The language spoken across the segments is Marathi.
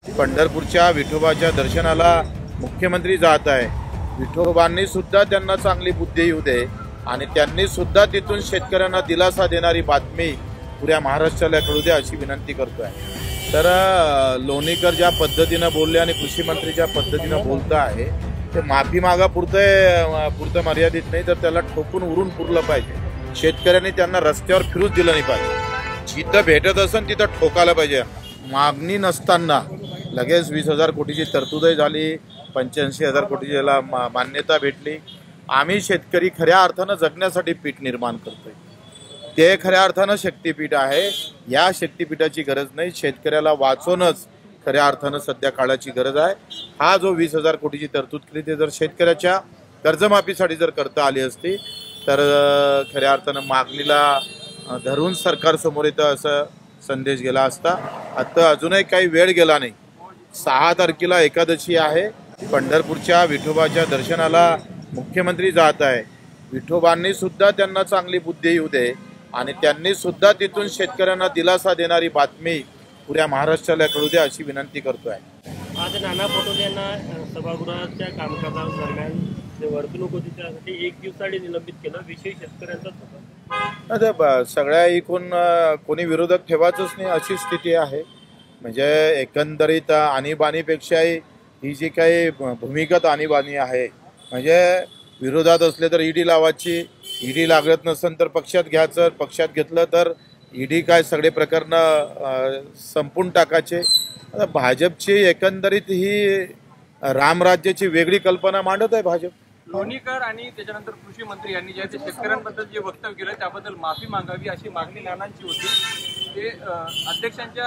पंढरपूरच्या विठोबाच्या दर्शनाला मुख्यमंत्री जात आहे। विठोबांनी सुद्धा त्यांना चांगली बुद्धी येऊ दे आणि त्यांनी सुद्धा तिथून शेतकऱ्यांना दिलासा देणारी बातमी पुऱ्या महाराष्ट्राला कळू दे अशी विनंती करतोय। तर लोणीकर ज्या पद्धतीने बोलले आणि कृषी मंत्री ज्या पद्धतीने बोलता आहे ते माफी मागा पुरतं मर्यादित नाही, तर त्याला ठोकून उरून पुरलं पाहिजे। शेतकऱ्यांनी त्यांना रस्त्यावर फिरूच दिलं नाही पाहिजे। जिथं भेटत असेल तिथं ठोकायला पाहिजे। मागणी नसताना लगेच 20,000 कोटीची तरतूदही झाली, 85,000 कोटीची याला मान्यता भेटली। आम्ही शेतकरी खऱ्या अर्थानं जगण्यासाठी पीठ निर्माण करतोय, ते खऱ्या अर्थानं शक्तीपीठ आहे। या शक्तीपीठाची गरज नाही, शेतकऱ्याला वाचवणंच खऱ्या अर्थानं सध्या काळाची गरज आहे। हा जो 20,000 कोटीची तरतूद केली ते जर शेतकऱ्याच्या कर्जमाफीसाठी जर करता आली असती तर खऱ्या अर्थानं मागणीला धरून सरकार समोर येतं असं संदेश गेला असता। आता अजूनही काही वेळ गेला नाही। 6 तारखेला एकादशी आहे। पंढरपूरच्या विठोबाच्या दर्शनाला मुख्यमंत्री जात आहे। विठोबांनी सुद्धा त्यांना चांगली बुद्धी येऊ दे आणि त्यांनी सुद्धा तिथून शेतकऱ्यांना दिलासा देणारी बातमी पुऱ्या महाराष्ट्राला कळू दे अशी विनंती करतोय। आज नाना पटोले यांना सभागृहाच्या कामकाजादरम्यान जे वर्तणूक होती त्यासाठी 1 दिवसाआधी निलंबित केलं। विषय शेतकऱ्यांचाच होता। आता सगळ्या इकून कोणी विरोधक ठेवायचंच नाही अशी स्थिती आहे। म्हणजे एकंदरीत आणीबाणीपेक्षाही ही जी काही भूमिगत आणीबाणी आहे, म्हणजे विरोधात असले तर ईडी लावायची, ईडी लागत नसेल तर पक्षात घ्यायचं, पक्षात घेतलं तर ईडी काय सगळे प्रकरणं संपून टाकायचे। आता भाजपची एकंदरीत ही रामराज्याची वेगळी कल्पना मांडत आहे भाजप। लोणीकर आणि त्याच्यानंतर कृषी मंत्री यांनी जे शेतकऱ्यांबद्दल जे वक्तव्य केलं त्याबद्दल माफी मागावी अशी मागणी नानांची होती। ते अध्यक्षांच्या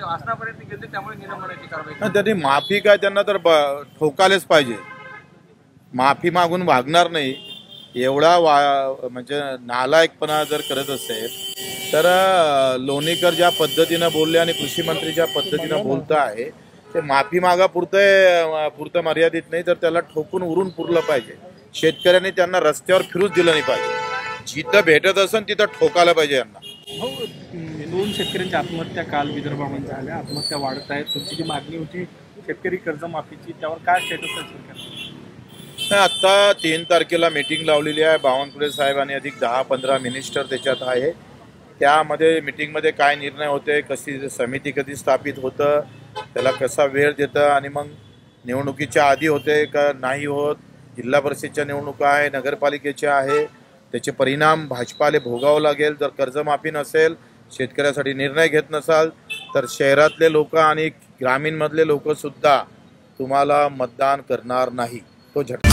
आसनापर्यंत गेले, त्यामुळे निलंबनाची कारवाई। त्यांनी माफी काय, त्यांना तर ठोकायलाच पाहिजे। माफी मागून भागणार नाही एवढा म्हणजे नालायकपणा जर करत असेल तर लोणीकर ज्या पद्धतीने बोलले आणि कृषी मंत्री ज्या पद्धतीने बोलता आहे ते माफी मागा पुरतं मर्यादित नाही, तर त्याला ठोकून उरून पुरलं पाहिजे। शेतकऱ्यांनी त्यांना रस्त्यावर फिरूच दिलं नाही पाहिजे। जिथं भेटत असेल तिथं ठोकायला पाहिजे यांना। 2 शेतकऱ्यांच्या आत्महत्या काल विदर्भामध्ये झाल्या, आत्महत्या वाढत आहेत। तुमची जी मागणी होती शेतकरी कर्जमाफीची त्यावर काय स्टेटस आहे सरकार? आता 3 तारखेला मीटिंग लावलेली आहे। बावनकुळे साहेब आणि अधिक 10-15 मिनिस्टर त्याच्यात आहे। त्यामध्ये मीटिंगमध्ये काय निर्णय होते, कशी समिती कधी स्थापित होतं, त्याला कसा वेळ देतं आणि मग निवडणुकीच्या आधी होते का नाही होत, जिल्हा परिषदच्या निवडणुका आहे, नगरपालिकेच्या आहे, त्याचे परिणाम भाजपाला भोगावं लागेल। जर कर्जमाफी नसेल, शेतकऱ्यासाठी निर्णय घेत नसाल तर शहरातले लोक आणि ग्रामीणमधले लोकसुद्धा तुम्हाला मतदान करणार नाही। तो झटका